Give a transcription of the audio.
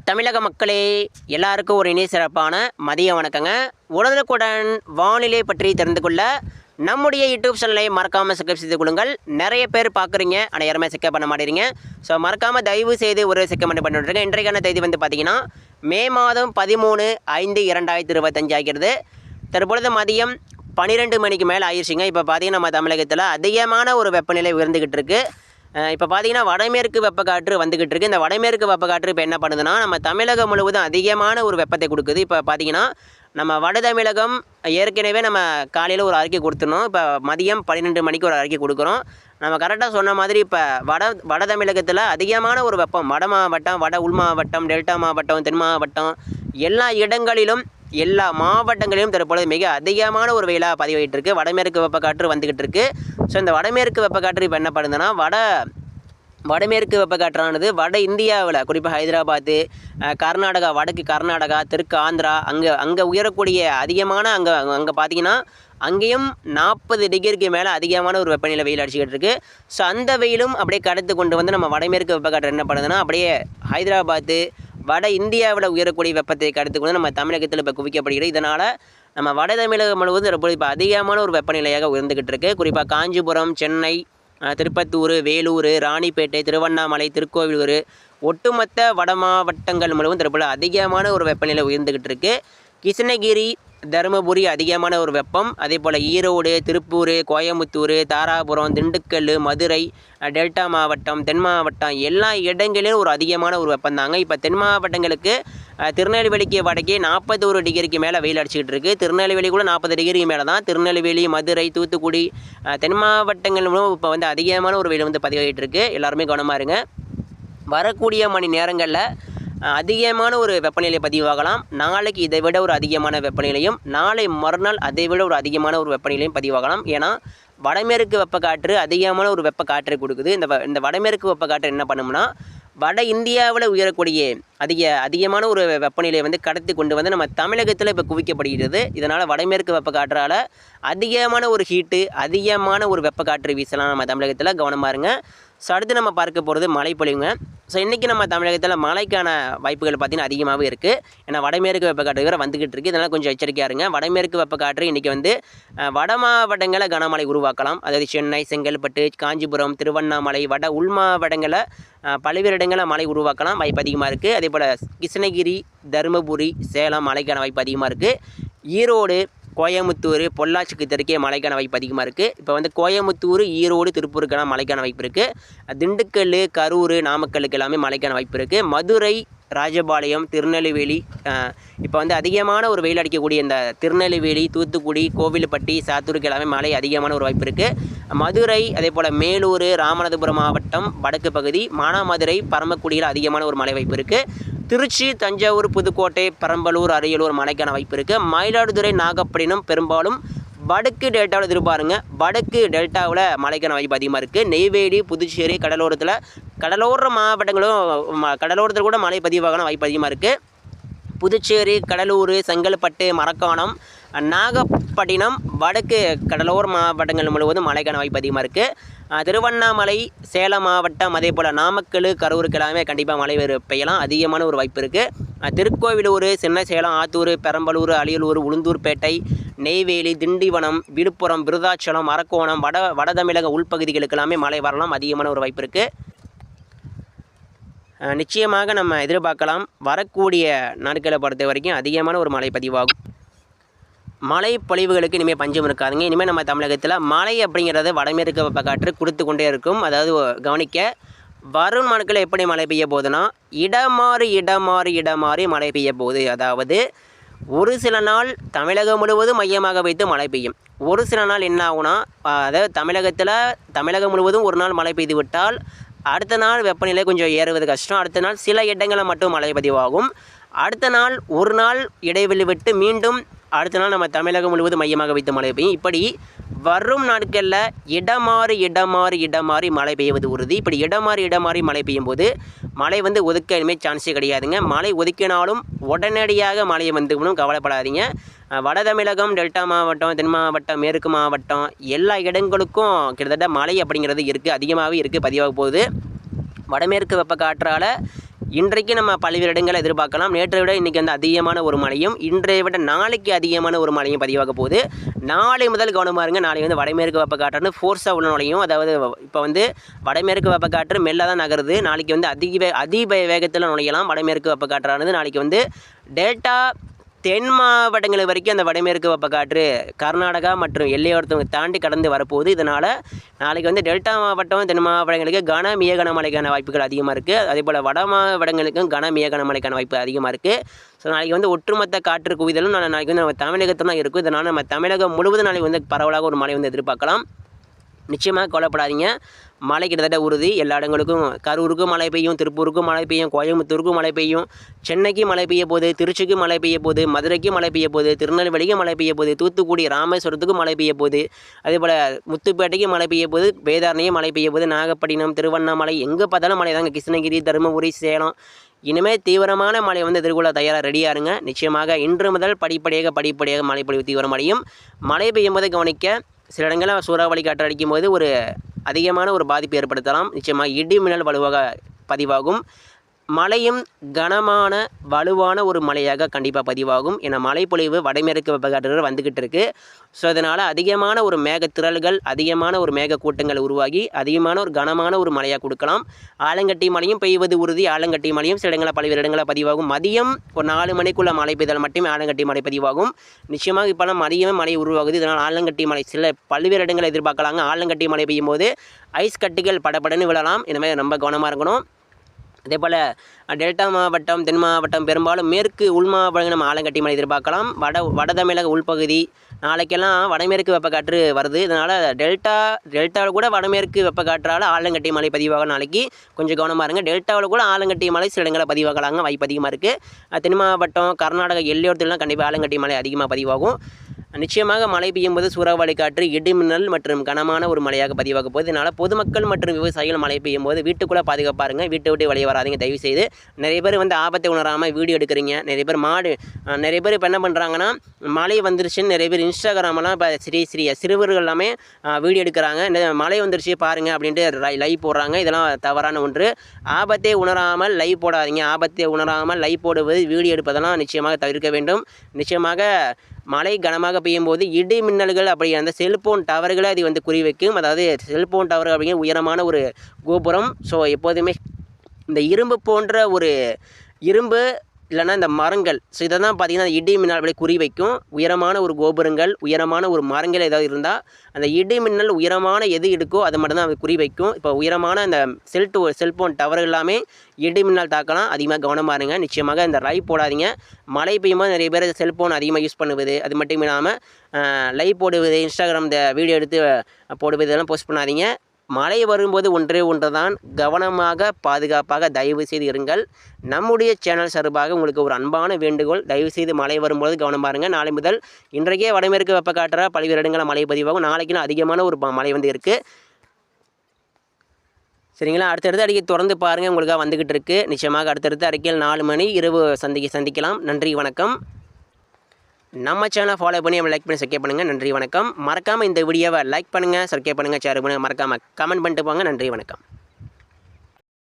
தமிழக மக்களே எல்லாருக்கும் ஒரு இனிய சிறப்பான மதிய வணக்கங்க. உடனுக்குடன் வானிலை பற்றி தெரிந்து கொள்ள நம்முடைய யூடியூப் சேனலை மறக்காமல் சப்ஸ்கிரைப் செய்து கொள்ளுங்கள். நிறைய பேர் பார்க்குறீங்க, ஆனால் யாருமே செக்கப் பண்ண மாட்டேறீங்க. ஸோ மறக்காமல் தயவு செய்து ஒரு செக்கப் பண்ணிட்டுருங்க. இன்றைக்கான தேதி வந்து பார்த்தீங்கன்னா மே மாதம் 13/5/2025 ஆகிறது. தற்பொழுது மதியம் 12 மணிக்கு மேலே ஆயிடுச்சுங்க. இப்போ பார்த்தீங்கன்னா நம்ம தமிழகத்தில் அதிகமான ஒரு வெப்பநிலை உயர்ந்துக்கிட்டு இருக்குது. இப்போ பார்த்தீங்கன்னா வடமேற்கு வெப்பக்காற்று வந்துக்கிட்டு இருக்குது. இந்த வடமேற்கு வெப்பக்காற்று இப்போ என்ன பண்ணுதுன்னா நம்ம தமிழகம் முழுவதும் அதிகமான ஒரு வெப்பத்தை கொடுக்குது. இப்போ பார்த்தீங்கன்னா நம்ம வட தமிழகம் ஏற்கனவே நம்ம காலையில் ஒரு அறிக்கை கொடுத்துருந்தோம். இப்போ மதியம் 12 மணிக்கு ஒரு அறிக்கை கொடுக்குறோம். நம்ம கரெக்டாக சொன்ன மாதிரி இப்போ வட தமிழகத்தில் அதிகமான ஒரு வெப்பம் வட மாவட்டம், வட உள் மாவட்டம், டெல்டா மாவட்டம், தென் மாவட்டம் எல்லா இடங்களிலும் எல்லா மாவட்டங்களிலும் தற்பொழுது மிக அதிகமான ஒரு வெயிலாக பதிவாகிட்டு இருக்குது. வடமேற்கு வெப்பக்காற்று வந்துக்கிட்டு இருக்குது. ஸோ இந்த வடமேற்கு வெப்பக்காற்று இப்போ என்ன பண்ணுதுன்னா வடமேற்கு வெப்பக்காற்றானது வட இந்தியாவில் குறிப்பாக ஹைதராபாத்து, கர்நாடகா, வடக்கு கர்நாடகா, தெற்கு ஆந்திரா அங்கே உயரக்கூடிய அதிகமான அங்கே பார்த்தீங்கன்னா அங்கேயும் 40 டிகிரிக்கு மேலே அதிகமான ஒரு வெப்பநிலை வெயில் அடிச்சுக்கிட்டு இருக்குது. ஸோ அந்த வெயிலும் அப்படியே கடத்து கொண்டு வந்து நம்ம வடமேற்கு வெப்பக்காற்று என்ன பண்ணுதுன்னா அப்படியே ஹைதராபாத்து, வட இந்தியாவில் உயரக்கூடிய வெப்பத்தை கடத்து கொண்டு நம்ம தமிழகத்தில் இப்போ குவிக்கப்படுகிறது. இதனால் நம்ம வட தமிழகம் முழுவதும் இப்போ அதிகமான ஒரு வெப்பநிலையாக உயர்ந்துக்கிட்டு இருக்குது. குறிப்பாக காஞ்சிபுரம், சென்னை, திருப்பத்தூர், வேலூர், ராணிப்பேட்டை, திருவண்ணாமலை, திருக்கோவிலூர் ஒட்டுமொத்த வட மாவட்டங்கள் முழுவதும் தற்போது அதிகமான ஒரு வெப்பநிலை உயர்ந்துக்கிட்டு இருக்குது. கிருஷ்ணகிரி, தருமபுரி அதிகமான ஒரு வெப்பம். அதே போல் ஈரோடு, திருப்பூர், கோயம்புத்தூர், தாராபுரம், திண்டுக்கல், மதுரை, டெல்டா மாவட்டம், தென் மாவட்டம் எல்லா இடங்களிலும் ஒரு அதிகமான ஒரு வெப்பம் தாங்க. இப்போ தென் மாவட்டங்களுக்கு திருநெல்வேலிக்கு வடக்கே 41 டிகிரிக்கு மேலே வெயில் அடிச்சுக்கிட்டு இருக்குது. திருநெல்வேலி கூட 40 டிகிரிக்கு மேலே தான். திருநெல்வேலி, மதுரை, தூத்துக்குடி தென் மாவட்டங்கள் மூலம் இப்போ வந்து அதிகமான ஒரு வெயில் வந்து பதிவாகிட்டு இருக்குது. எல்லாருமே கவனமாக இருங்க. வரக்கூடிய மணி நேரங்களில் அதிகமான ஒரு வெப்பநிலை பதிவாகலாம். நாளைக்கு இதை விட ஒரு அதிகமான வெப்பநிலையும், நாளை மறுநாள் அதை விட ஒரு அதிகமான ஒரு வெப்பநிலையும் பதிவாகலாம். ஏன்னா வடமேற்கு வெப்பக்காற்று அதிகமான ஒரு வெப்பக்காற்றை கொடுக்குது. இந்த வடமேற்கு வெப்பக்காற்று என்ன பண்ணும்னா வட இந்தியாவில் உயரக்கூடிய அதிகமான ஒரு வெப்பநிலையை வந்து கடத்தி கொண்டு வந்து நம்ம தமிழகத்தில் இப்போ குவிக்கப்படுகிறது. இதனால் வடமேற்கு வெப்பக்காற்றால் அதிகமான ஒரு ஹீட்டு, அதிகமான ஒரு வெப்பக்காற்று வீசலாம் நம்ம தமிழகத்தில். கவனமாக இருங்க. ஸோ அடுத்து நம்ம பார்க்க போகிறது மழை பொழிவுங்க. ஸோ இன்றைக்கி நம்ம தமிழகத்தில் மழைக்கான வாய்ப்புகள் பார்த்திங்கன்னா அதிகமாகவே இருக்குது. ஏன்னா வடமேற்கு வெப்பக்காற்று வேறு வந்துக்கிட்டு இருக்குது. இதனால் கொஞ்சம் எச்சரிக்கையாக இருங்க. வடமேற்கு வெப்பக்காற்று இன்றைக்கி வந்து வட மாவட்டங்களில் கனமழை உருவாக்கலாம். அதாவது சென்னை, செங்கல்பட்டு, காஞ்சிபுரம், திருவண்ணாமலை, வட உள் மாவட்டங்களில் பல்வேறு இடங்களில் மழை உருவாக்கலாம் வாய்ப்பு அதிகமாக இருக்குது. அதே போல் கிருஷ்ணகிரி, தருமபுரி, சேலம் மழைக்கான வாய்ப்பு அதிகமாக இருக்குது. ஈரோடு, கோயம்புத்தூர், பொள்ளாச்சிக்கு தெற்கே மழைக்கான வாய்ப்பு அதிகமாக இருக்குது. இப்போ வந்து கோயம்புத்தூர், ஈரோடு, திருப்பூருக்கான மழைக்கான வாய்ப்பு இருக்குது. திண்டுக்கல், கரூர், நாமக்கலுக்கு எல்லாமே மழைக்கான வாய்ப்பு இருக்குது. மதுரை, ராஜபாளையம், திருநெல்வேலி இப்போ வந்து அதிகமான ஒரு வெயில் அடிக்கக்கூடிய இந்த திருநெல்வேலி, தூத்துக்குடி, கோவில்பட்டி, சாத்தூருக்கு எல்லாமே மழை அதிகமான ஒரு வாய்ப்பு இருக்குது. மதுரை, அதே போல் மேலூர், ராமநாதபுரம் மாவட்டம் வடக்கு பகுதி, மானாமதுரை, பரமக்குடியில் அதிகமான ஒரு மழை வாய்ப்பு இருக்குது. திருச்சி, தஞ்சாவூர், புதுக்கோட்டை, பெரம்பலூர், அரியலூர் மழைக்கான வாய்ப்பு இருக்குது. மயிலாடுதுறை, நாகப்பட்டினம் பெரும்பாலும் வடக்கு டெல்டாவில் திருப்பாருங்க. வடக்கு டெல்டாவில் மழைக்கான வாய்ப்பு அதிகமாக இருக்குது. நெய்வேலி, புதுச்சேரி கடலோர மாவட்டங்களும் கடலோரத்தில் கூட மழை பதிவாகன வாய்ப்பு அதிகமாக இருக்குது. புதுச்சேரி, கடலூர், செங்கல்பட்டு, மரக்காணம், நாகப்பட்டினம் வடக்கு கடலோர மாவட்டங்கள் முழுவதும் மழைக்கான வாய்ப்பு அதிகமாக இருக்குது. திருவண்ணாமலை, சேலம் மாவட்டம், அதே போல் நாமக்கல், கரூருக்கு எல்லாமே கண்டிப்பாக மழை பெய்யலாம். அதிகமான ஒரு வாய்ப்பு இருக்குது. திருக்கோவிலூர், சின்ன சேலம், ஆத்தூர், பெரம்பலூர், அரியலூர், உளுந்தூர்பேட்டை, நெய்வேலி, திண்டிவனம், விழுப்புரம், விருதாச்சலம், அரக்கோணம் வட தமிழக உள்பகுதிகளுக்கு எல்லாமே மழை வரலாம். அதிகமான ஒரு வாய்ப்பு இருக்குது. நிச்சயமாக நம்ம எதிர்பார்க்கலாம். வரக்கூடிய நாட்களை பொறுத்த வரைக்கும் அதிகமான ஒரு மழை பதிவாகும். மழை பொழிவுகளுக்கு இனிமேல் பஞ்சம் இருக்காதுங்க. இனிமேல் நம்ம தமிழகத்தில் மழை அப்படிங்கிறது வடமேற்கு வெப்பக்காற்று கொடுத்து கொண்டே இருக்கும். அதாவது கவனிக்க வரும் நாட்களில் எப்படி மழை பெய்ய போகுதுன்னா இடமாறி மழை பெய்ய போகுது. அதாவது ஒரு சில நாள் தமிழகம் முழுவதும் மையமாக வைத்து மழை பெய்யும். ஒரு சில நாள் என்ன ஆகுனா அதாவது தமிழகம் முழுவதும் ஒரு நாள் மழை பெய்து விட்டால் அடுத்த நாள் வெப்பநிலை கொஞ்சம் ஏறுவது கஷ்டம். அடுத்த நாள் சில இடங்களில் மட்டும் மழை பதிவாகும். அடுத்த நாள் ஒரு நாள் இடைவெளி விட்டு மீண்டும் அடுத்த நாள் நம்ம தமிழகம் முழுவதும் மையமாக வைத்து மழை பெய்யும். இப்படி வரும் நாட்களில் இடமாறி மழை பெய்வது உறுதி. இப்படி இடமாறி மழை பெய்யும் போது மழை வந்து ஒதுக்க இனிமேல் சான்ஸே கிடையாதுங்க. மழை ஒதுக்கினாலும் உடனடியாக மழை வந்துவிடும், கவலைப்படாதீங்க. வட தமிழகம், டெல்டா மாவட்டம், தென் மாவட்டம், மேற்கு மாவட்டம் எல்லா இடங்களுக்கும் கிட்டத்தட்ட மழை அப்படிங்கிறது இருக்குது, அதிகமாகவே இருக்குது, பதிவாக போகுது. வடமேற்கு வெப்பக்காற்றால் இன்றைக்கு நம்ம பல்வேறு இடங்களை எதிர்பார்க்கலாம். நேற்றை விட இன்றைக்கி வந்து அதிகமான ஒரு மழையும், இன்றைய விட நாளைக்கு அதிகமான ஒரு மழையும் பதிவாக போகுது. நாளை முதல் கவனமாக இருங்க. நாளை வந்து வடமேற்கு வெப்பக்காற்று ஃபோர்ஸாக உள்ள நுழையும். அதாவது இப்போ வந்து வடமேற்கு வெப்பக்காற்று மெல்ல தான் நகருது. நாளைக்கு வந்து அதிக வேகத்தில் நுழையலாம். வடமேற்கு வெப்பக்காற்றானது நாளைக்கு வந்து டெல்டா தென் மாவட்டங்கள் வரைக்கும் அந்த வடமேற்கு வெப்பக்காற்று கர்நாடகா மற்றும் எல்லையோரத்தை தாண்டி கடந்து வரப்போகுது. இதனால் நாளைக்கு வந்து டெல்டா மாவட்டம் தென் மாவட்டங்களுக்கு கன மிக கனமழைக்கான வாய்ப்புகள் அதிகமாக இருக்குது. அதேபோல் வட மாவட்டங்களுக்கும் கன மிக கனமழைக்கான வாய்ப்பு அதிகமாக இருக்குது. ஸோ நாளைக்கு வந்து ஒட்டுமொத்த காற்று குவிதலும் நாளைக்கு வந்து நம்ம தமிழகத்தில் தான் இருக்கும். இதனால் நம்ம தமிழகம் முழுவதும் நாளைக்கு வந்து பரவலாக ஒரு மழை வந்து எதிர்பார்க்கலாம். நிச்சயமாக கவலைப்படாதீங்க. மழை கிட்டத்தட்ட உறுதி. எல்லா இடங்களுக்கும் கரூருக்கும் மழை பெய்யும், திருப்பூருக்கும் மழை பெய்யும், கோயம்புத்தூருக்கும் மழை பெய்யும், சென்னைக்கு மழை பெய்ய போகுது, திருச்சிக்கு மழை பெய்ய போகுது, மதுரைக்கு மழை பெய்ய போகுது, திருநெல்வேலிக்கு மழை பெய்ய போகுது, தூத்துக்குடி ராமேஸ்வரத்துக்கும் மழை பெய்ய போகுது, அதேபோல் முத்துப்பேட்டைக்கு மழை பெய்ய போகுது, வேதாரண்யம் மழை பெய்ய போகுது, நாகப்பட்டினம், திருவண்ணாமலை எங்கே பார்த்தாலும் மழை தாங்க. கிருஷ்ணகிரி, தருமபுரி, சேலம் இனிமேல் தீவிரமான மழை வந்து எதிர்கொள்ள தயாராக ரெடியாக இருங்க. நிச்சயமாக இன்று முதல் படிப்படியாக மழை பொழிவு தீவிரமடையும். மழை பெய்யும் போது கவனிக்க சில இடங்களில் சூறாவளி காற்று அடிக்கும் போது ஒரு அதிகமான ஒரு பாதிப்பு ஏற்படுத்தலாம். நிச்சயமாக இடி மின்னல் வலுவாக பதிவாகும். மழையும் கனமான வலுவான ஒரு மழையாக கண்டிப்பாக பதிவாகும். ஏன்னா மழைப்பொழிவு வடமேற்கு வெப்பக்காற்று வந்துக்கிட்டு இருக்குது. ஸோ அதனால் அதிகமான ஒரு மேகத்திரள்கள், அதிகமான ஒரு மேக கூட்டங்கள் உருவாகி அதிகமான ஒரு கனமான ஒரு மழையாக கொடுக்கலாம். ஆலங்கட்டி மழையும் பெய்வது உறுதி. ஆலங்கட்டி மழையும் சில இடங்களில் பல்வேறு இடங்களில் பதிவாகும். மதியம் ஒரு 4 மணிக்குள்ள மழை பெய்தால் மட்டுமே ஆலங்கட்டி மழை பதிவாகும். நிச்சயமாக இப்போலாம் மதியமே மழை உருவாகுது. இதனால் ஆலங்கட்டி மழை சில பல்வேறு இடங்களில் எதிர்பார்க்கலாங்க. ஆலங்கட்டி மழை பெய்யும் போது ஐஸ் கட்டிகள் படப்படன்னு விழலாம். இனிமேல் ரொம்ப கவனமாக இருக்கணும். அதேபோல் டெல்டா மாவட்டம், தென் மாவட்டம், பெரும்பாலும் மேற்கு உள் மாவட்டங்கள் நம்ம ஆலங்கட்டி மழை எதிர்பார்க்கலாம். வட தமிழக உள்பகுதி நாளைக்கெல்லாம் வடமேற்கு வெப்பக்காற்று வருது. இதனால் டெல்டாவில் கூட வடமேற்கு வெப்பக்காற்றால் ஆலங்கட்டி மழை பதிவாக நாளைக்கு கொஞ்சம் கவனமாக இருங்க. டெல்டாவில் கூட ஆலங்கட்டி மழை சில இடங்களில் பதிவாகலாங்க, வாய்ப்பு அதிகமாக இருக்குது. தென் மாவட்டம், கர்நாடகா எல்லையோரத்துலாம் கண்டிப்பாக ஆலங்கட்டி மழை அதிகமாக பதிவாகும். நிச்சயமாக மழை பெய்யும் போது சூறாவளி காற்று, இடிமின்னல் மற்றும் கனமான ஒரு மழையாக பதிவாக போகுது. இதனால் பொதுமக்கள் மற்றும் விவசாயிகள் மழை பெய்யும் போது வீட்டுக்குள்ளே பாதுகாப்பாக இருங்க. வீட்டை விட்டு வெளியே வராதிங்க தயவு செய்து. நிறைய பேர் வந்து ஆபத்தை உணராமல் வீடியோ எடுக்கிறீங்க. நிறைய பேர் இப்போ என்ன பண்ணுறாங்கன்னா, மழை வந்துருச்சுன்னு நிறைய பேர் இன்ஸ்டாகிராமெல்லாம் இப்போ சிறுவர்கள் எல்லாமே வீடியோ எடுக்கிறாங்க. மழை வந்துருச்சு பாருங்கள் அப்படின்ட்டு லைவ் போடுறாங்க. இதெல்லாம் தவறான ஒன்று. ஆபத்தை உணராமல் லைவ் போடாதீங்க. ஆபத்தை உணராமல் லைவ் போடுவது, வீடியோ எடுப்பதெல்லாம் நிச்சயமாக தவிர்க்க வேண்டும். நிச்சயமாக மழை கனமாக பெய்யும் போது இடி மின்னல்கள் அப்படி அந்த செல்ஃபோன் டவர்களை அது வந்து குறிவைக்கும். அதாவது செல்ஃபோன் டவர் அப்படிங்கிற உயரமான ஒரு கோபுரம். ஸோ எப்போதுமே இந்த இரும்பு போன்ற ஒரு இரும்பு இல்லைனா இந்த மரங்கள், ஸோ இதை தான் பார்த்திங்கன்னா இடி மின்னல் அப்படி குறிவைக்கும். உயரமான ஒரு கோபுரங்கள், உயரமான ஒரு மரங்கள் ஏதாவது இருந்தால் அந்த இடி மின்னல் உயரமான எது இருக்கோ அதை மட்டும்தான் அது குறிவைக்கும். இப்போ உயரமான அந்த செல்ஃபோன் டவர் எல்லாமே இடி மின்னல் தாக்கலாம். அதிகமாக கவனமாக இருங்க. நிச்சயமாக இந்த லைவ் போடாதீங்க. மழை பெய்யும்போது நிறைய பேர் செல்ஃபோன் அதிகமாக யூஸ் பண்ணுவது, அது மட்டும் இல்லாமல் லைவ் போடுவது, இன்ஸ்டாகிராம் இந்த வீடியோ எடுத்து போடுவது இதெல்லாம் போஸ்ட் பண்ணாதீங்க. மழை வரும்போது ஒன்று தான், கவனமாக பாதுகாப்பாக தயவு செய்து இருங்கள். நம்முடைய சேனல் சார்பாக உங்களுக்கு ஒரு அன்பான வேண்டுகோள், தயவு செய்து மழை வரும்போது கவனமாக இருங்க. நாளை முதல் இன்றைக்கே வடமேற்கு வெப்பக்காற்றாக பல்வேறு இடங்களில் மழை பதிவாகும். நாளைக்குன்னு அதிகமான ஒரு மழை வந்து இருக்குது. சரிங்களா? அடுத்தடுத்து அறிக்கை தொடர்ந்து பாருங்கள், உங்களுக்காக வந்துக்கிட்டு இருக்குது. நிச்சயமாக அடுத்தடுத்து அறிக்கையில் 4 மணி இரவு சந்திக்கலாம். நன்றி, வணக்கம். நம்ம சேனலை ஃபாலோ பண்ணி லைக் பண்ணி சப்ஸ்கிரைப் பண்ணுங்கள். நன்றி, வணக்கம். மறக்காமல் இந்த வீடியோவை லைக் பண்ணுங்கள், சப்ஸ்கிரைப் பண்ணுங்கள், ஷேர் பண்ணுங்கள். மறக்காமல் கமெண்ட் பண்ணிட்டு போங்க. நன்றி, வணக்கம்.